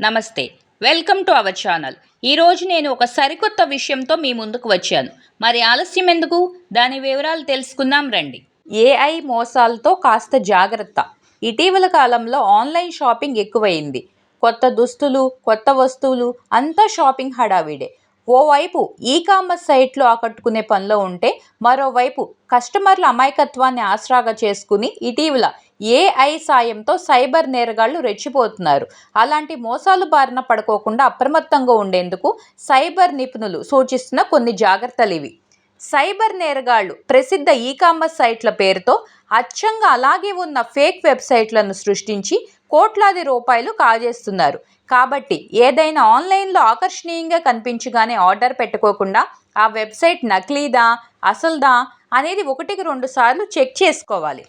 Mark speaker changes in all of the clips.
Speaker 1: నమస్తే. Welcome to our channel. ఈరోజు నేను ఒక సరికొత్త విషయంతో మీ ముందుకు వచ్చాను. మరి ఆలస్యం ఎందుకు? దాని వివరాలు తెలుసుకుందాం రండి. ఏఐ మోసాలతో కాస్త జాగ్రత్త. ఇటీవల కాలంలో ఆన్లైన్ షాపింగ్ ఎక్కువైంది. కొత్త దుస్తులు, కొత్త వస్తువులు, అంతా షాపింగ్ హడావిడే. ఓవైపు ఈ-కామర్స్ సైట్లు ఆకట్టుకునే పనిలో ఉంటే, మరోవైపు కస్టమర్ల అమాయకత్వాన్ని ఆసరాగా చేసుకుని ఇటీవల ఏఐ సాయంతో సైబర్ నేరగాళ్లు రెచ్చిపోతున్నారు. అలాంటి మోసాలు బారిన పడుకోకుండా అప్రమత్తంగా ఉండేందుకు సైబర్ నిపుణులు సూచిస్తున్న కొన్ని జాగ్రత్తలు ఇవి. సైబర్ నేరగాళ్లు ప్రసిద్ధ ఈ-కామర్స్ సైట్ల పేరుతో అచ్చంగా అలాగే ఉన్న ఫేక్ వెబ్సైట్లను సృష్టించి కోట్లాది రూపాయలు కాజేస్తున్నారు. కాబట్టి ఏదైనా ఆన్లైన్లో ఆకర్షణీయంగా కనిపించగానే ఆర్డర్ పెట్టుకోకుండా ఆ వెబ్సైట్ నకిలీదా, అసలుదా అనేది 1-2 సార్లు చెక్ చేసుకోవాలి.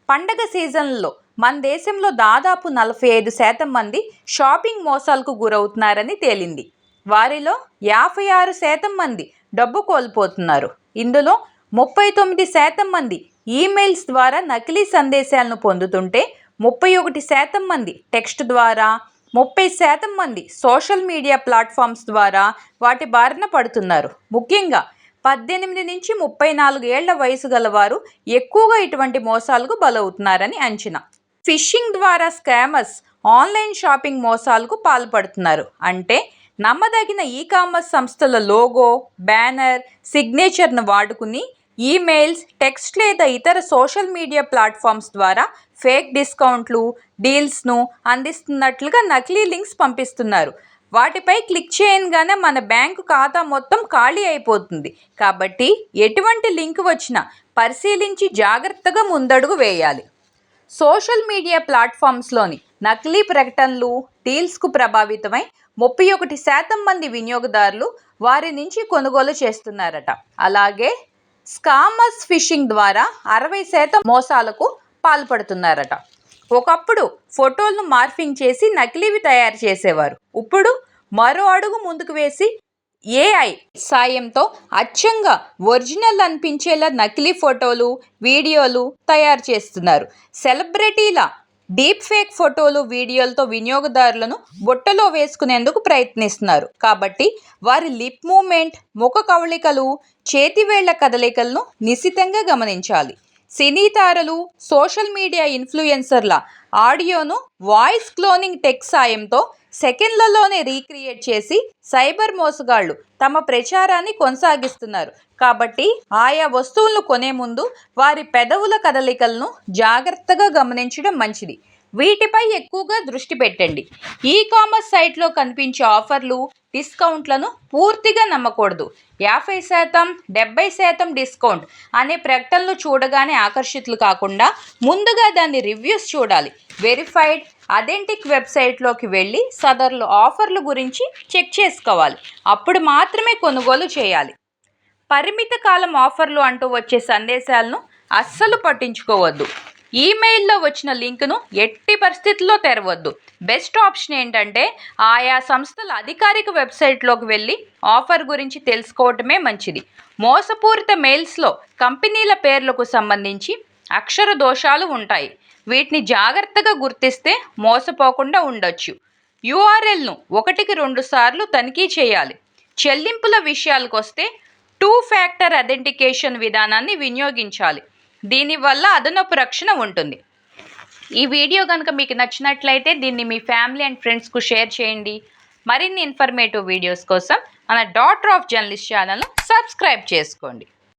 Speaker 1: పండగ సీజన్లో మన దేశంలో దాదాపు 45% మంది షాపింగ్ మోసాలకు గురవుతున్నారని తేలింది. వారిలో 56% మంది డబ్బు కోల్పోతున్నారు. ఇందులో 39% మంది ఈమెయిల్స్ ద్వారా నకిలీ సందేశాలను పొందుతుంటే, 31% మంది టెక్స్ట్ ద్వారా, 30% మంది సోషల్ మీడియా ప్లాట్ఫామ్స్ ద్వారా వాటి బారిన పడుతున్నారు. ముఖ్యంగా 18 నుంచి 34 ఏళ్ల వయసు గలవారు ఎక్కువగా ఇటువంటి మోసాలకు బలవుతున్నారని అంచనా. ఫిషింగ్ ద్వారా స్కామర్స్ ఆన్లైన్ షాపింగ్ మోసాలకు పాల్పడుతున్నారు. అంటే నమ్మదగిన ఈ-కామర్స్ సంస్థల లోగో, బ్యానర్, సిగ్నేచర్ను వాడుకుని ఈమెయిల్స్, టెక్స్ట్ లేదా ఇతర సోషల్ మీడియా ప్లాట్ఫామ్స్ ద్వారా ఫేక్ డిస్కౌంట్లు, డీల్స్ను అందిస్తున్నట్లుగా నకిలీ లింక్స్ పంపిస్తున్నారు. వాటిపై క్లిక్ చేయగానే మన బ్యాంకు ఖాతా మొత్తం ఖాళీ అయిపోతుంది. కాబట్టి ఎటువంటి లింక్ వచ్చినా పరిశీలించి జాగ్రత్తగా ముందడుగు వేయాలి. సోషల్ మీడియా ప్లాట్ఫామ్స్లోని నకిలీ ప్రకటనలు, డీల్స్కు ప్రభావితమై 31% మంది వినియోగదారులు వారి నుంచి కొనుగోలు చేస్తున్నారట. అలాగే స్కామర్స్ ఫిషింగ్ ద్వారా 60% మోసాలకు పాల్పడుతున్నారట. ఒకప్పుడు ఫోటోలను మార్ఫింగ్ చేసి నకిలీవి తయారు చేసేవారు. ఇప్పుడు మరో అడుగు ముందుకు వేసి ఏఐ సాయంతో అచ్చంగా ఒరిజినల్ అనిపించేలా నకిలీ ఫోటోలు, వీడియోలు తయారు చేస్తున్నారు. సెలబ్రిటీల డీప్ ఫేక్ ఫోటోలు, వీడియోలతో వినియోగదారులను బుట్టలో వేసుకునేందుకు ప్రయత్నిస్తున్నారు. కాబట్టి వారి లిప్ మూవ్మెంట్, ముఖ కవళికలు, చేతివేళ్ల కదలికలను నిశితంగా గమనించాలి. సినీ తారలు, సోషల్ మీడియా ఇన్ఫ్లుయెన్సర్ల ఆడియోను వాయిస్ క్లోనింగ్ టెక్ సాయంతో సెకండ్లలోనే రీక్రియేట్ చేసి సైబర్ మోసగాళ్లు తమ ప్రచారాన్ని కొనసాగిస్తున్నారు. కాబట్టి ఆయా వస్తువులను కొనే ముందు వారి పెదవుల కదలికలను జాగ్రత్తగా గమనించడం మంచిది. వీటిపై ఎక్కువగా దృష్టి పెట్టండి. ఈ-కామర్స్ సైట్లో కనిపించే ఆఫర్లు, డిస్కౌంట్లను పూర్తిగా నమ్మకూడదు. 50%, 70% డిస్కౌంట్ అనే ప్రకటనలు చూడగానే ఆకర్షితులు కాకుండా ముందుగా దాని రివ్యూస్ చూడాలి. వెరిఫైడ్, అథెంటిక్ వెబ్సైట్లోకి వెళ్ళి సదరుల ఆఫర్ల గురించి చెక్ చేసుకోవాలి. అప్పుడు మాత్రమే కొనుగోలు చేయాలి. పరిమిత కాలం ఆఫర్లు అంటూ వచ్చే సందేశాలను అస్సలు పట్టించుకోవద్దు. ఈమెయిల్లో వచ్చిన లింకును ఎట్టి పరిస్థితుల్లో తెరవద్దు. బెస్ట్ ఆప్షన్ ఏంటంటే ఆయా సంస్థల అధికారిక వెబ్సైట్లోకి వెళ్ళి ఆఫర్ గురించి తెలుసుకోవటమే మంచిది. మోసపూరిత మెయిల్స్లో కంపెనీల పేర్లకు సంబంధించి అక్షర దోషాలు ఉంటాయి. వీటిని జాగ్రత్తగా గుర్తిస్తే మోసపోకుండా ఉండొచ్చు. యూఆర్ఎల్ను 1-2 సార్లు తనిఖీ చేయాలి. చెల్లింపుల విషయాలకు వస్తే 2 ఫ్యాక్టర్ అథెంటికేషన్ విధానాన్ని వినియోగించాలి. దీనివల్ల అదనపు రక్షణ ఉంటుంది. ఈ వీడియో కనుక మీకు నచ్చినట్లయితే దీన్ని మీ ఫ్యామిలీ అండ్ ఫ్రెండ్స్కు షేర్ చేయండి. మరిన్ని ఇన్ఫర్మేటివ్ వీడియోస్ కోసం మన డాటర్ ఆఫ్ జర్నలిస్ట్ ఛానల్ను సబ్స్క్రైబ్ చేసుకోండి.